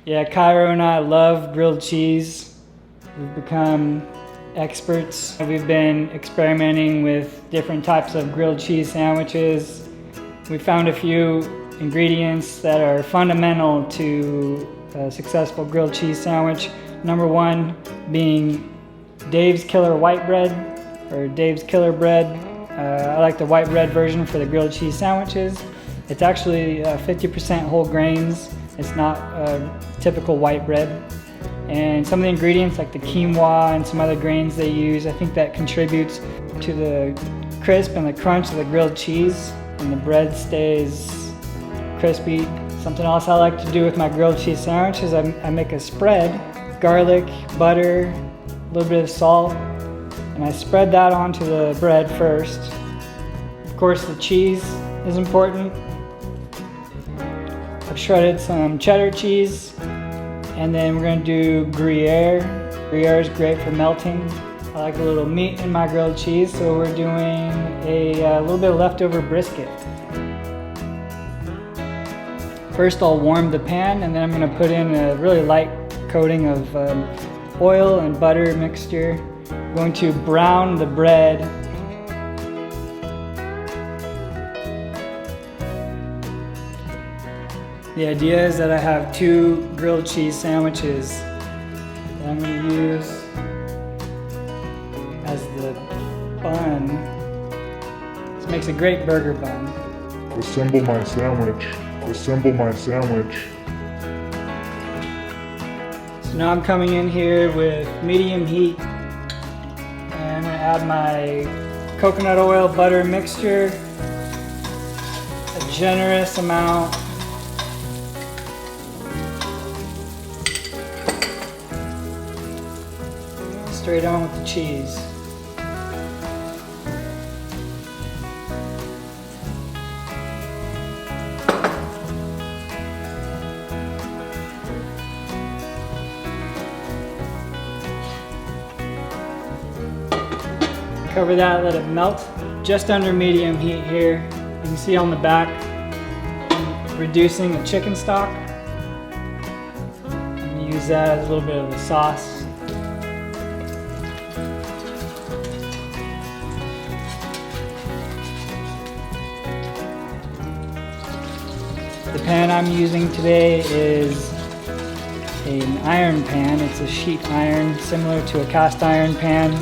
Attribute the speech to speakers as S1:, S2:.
S1: Yeah, Cairo and I love grilled cheese. We've become experts. We've been experimenting with different types of grilled cheese sandwiches. We found a few ingredients that are fundamental to a successful grilled cheese sandwich. Number one being Dave's Killer white bread, or Dave's Killer bread. I like the white bread version for the grilled cheese sandwiches. It's actually 50% whole grains. It's not typical white bread. And some of the ingredients like the quinoa and some other grains they use, I think that contributes to the crisp and the crunch of the grilled cheese, and the bread stays crispy. Something else I like to do with my grilled cheese sandwich is I make a spread, garlic, butter, a little bit of salt, and I spread that onto the bread first. Of course, the cheese is important. I've shredded some cheddar cheese, and then we're going to do Gruyere. Gruyere is great for melting. I like a little meat in my grilled cheese, so we're doing a little bit of leftover brisket. First I'll warm the pan, and then I'm going to put in a really light coating of oil and butter mixture. I'm going to brown the bread. The idea is that I have two grilled cheese sandwiches that I'm going to use as the bun. This makes a great burger bun.
S2: Assemble my sandwich. Assemble my sandwich.
S1: So now I'm coming in here with medium heat, and I'm going to add my coconut oil butter mixture, a generous amount. Straight on with the cheese. Cover that, let it melt. Just under medium heat here. You can see on the back, I'm reducing the chicken stock. I'm going to use that as a little bit of the sauce. The pan I'm using today is an iron pan. It's a sheet iron, similar to a cast iron pan.